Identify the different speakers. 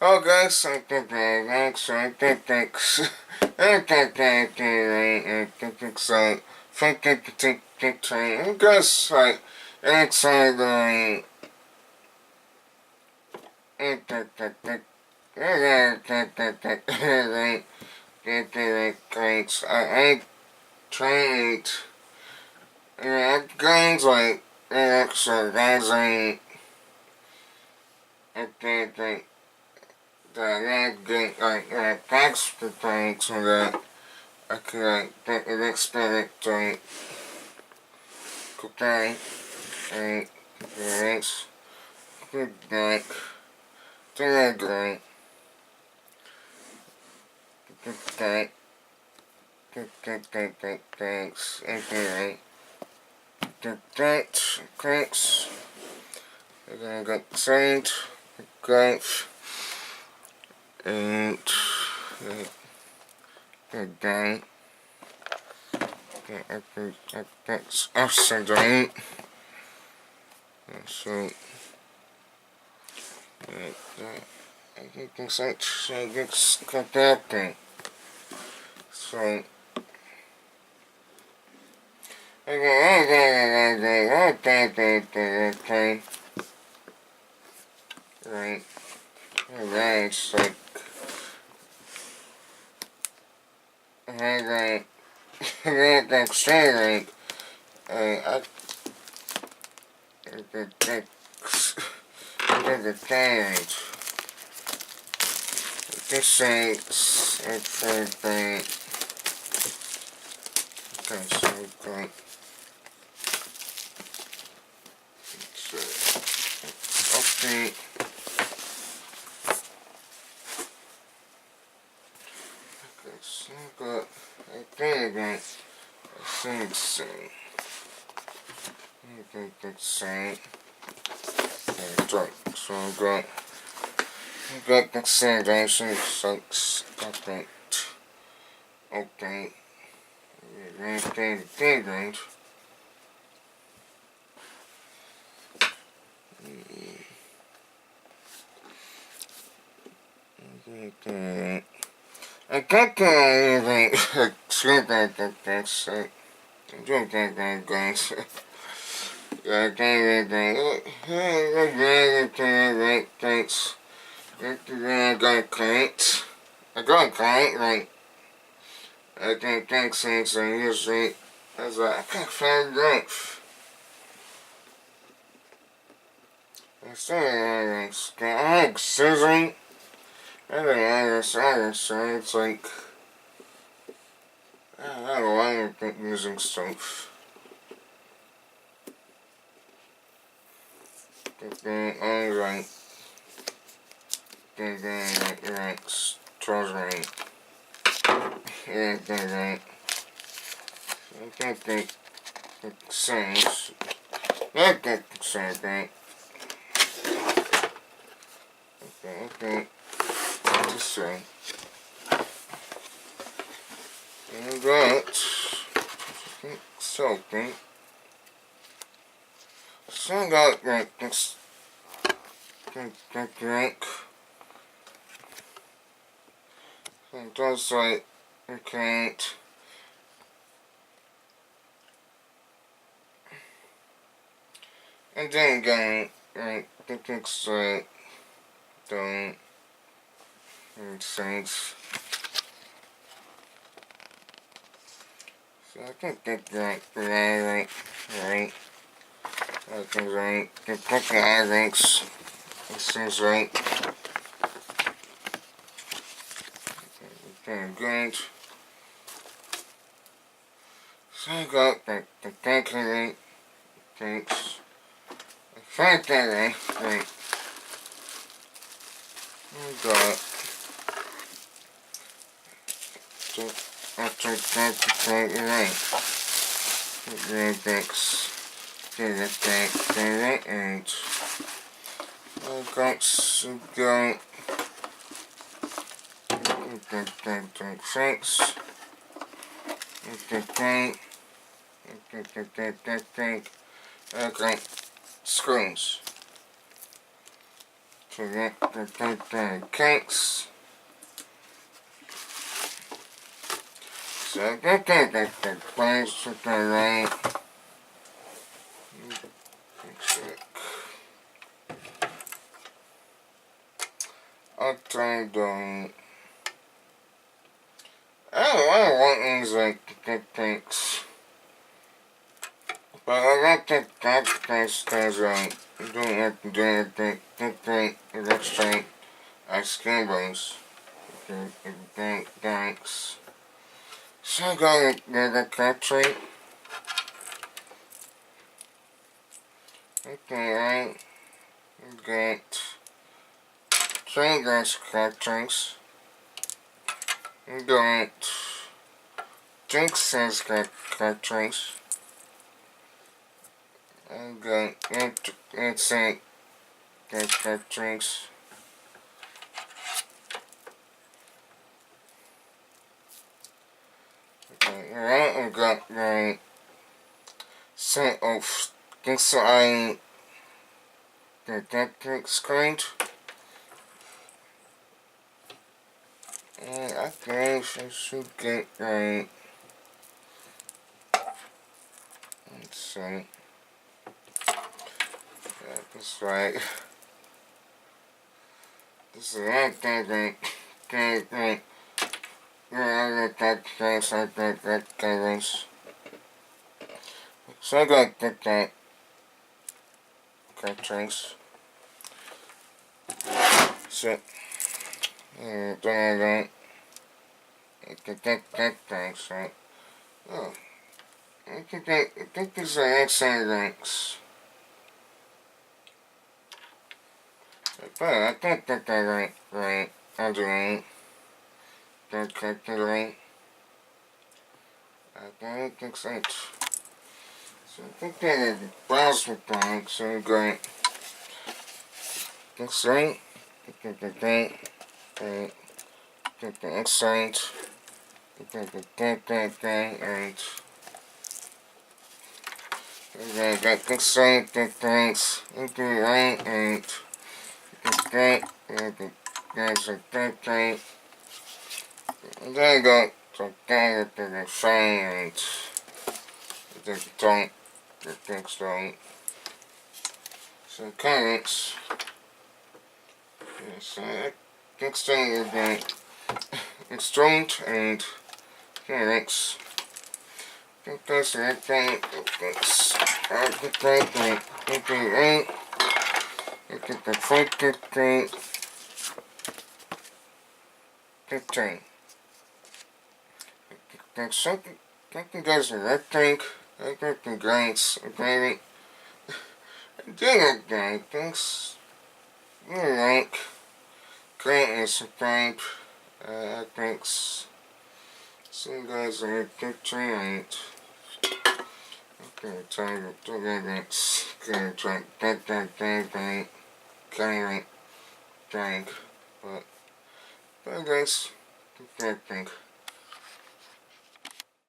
Speaker 1: Oh guys, so guys, like, excited, I tried, guys, like, so guys, like, get, like, thanks for thanks so that I can, like, get an expert, like, okay, like, thanks, good night, good night, thanks, okay, thanks, we're gonna get signed, great, and, good day, that's accident, so, I think it's actually gets connecting, so, okay, right, alright, it's like, like, like, say, like, I the change. This is, it's okay, so, okay, okay, so, good, okay, again, let's see, okay, let's see, okay, so, good, good, let's see, guys, okay, okay, right, okay, I got the sweet that's drink that guys. Okay, thanks. I got cranked. Like, okay, thanks, usually, I was like, I can't find life. I started, like, scissoring. I don't know, so it's like, I don't know why I'm using stuff. Alright. Like, strawberry. Right. I think they sense. I think sense, right? Okay. Just say. Alright. So, okay. So I got, like, this. Drink. It does, like, okay. And then again, like, the things like, don't make sense. So I think that, like, right. I think, right, the picture links, it seems right. Okay, good. So I got, like, the calculate, thanks. I find that, right. I got, after that, right. Thanks. And I got some go. Thanks. Okay, screens. to get the kinks. So I got the place with the right. I'll try the. I don't want these like the kinks. But I got that place because I don't have to do anything. That's straight. I skin bones. Thanks. So I got the cat trait. Okay, right. Got 3 glass cat drinks. Got drink size cat drinks. I got 8 cat drinks. Okay, right, I got my set of things I that screen. And I guess I should get right. Let's see. Yeah, that's right. This is one thing. Yeah, I got that things, I got that things. So I got that drinks. So, then I got that things, right? Oh, I think these are excellent drinks. But I think that they're right. I'll do it. Don't calculate. I don't think so. So I think that is browser point, so great. That's right. The excite. And got the excite, thanks. Right, and there's a thing. And then I got something at the shine and the don't, the things don't. So currents. Yes, next thing is the instrument and currents. I think that's everything. That's everything. Right. Look at the front 15. There's something goes in that thing. I got the grants, okay? I did that, thanks. You like grant and some type. I think some guys are 15. Okay, time to do that. Gonna try that, carry tank. But guys, that thing.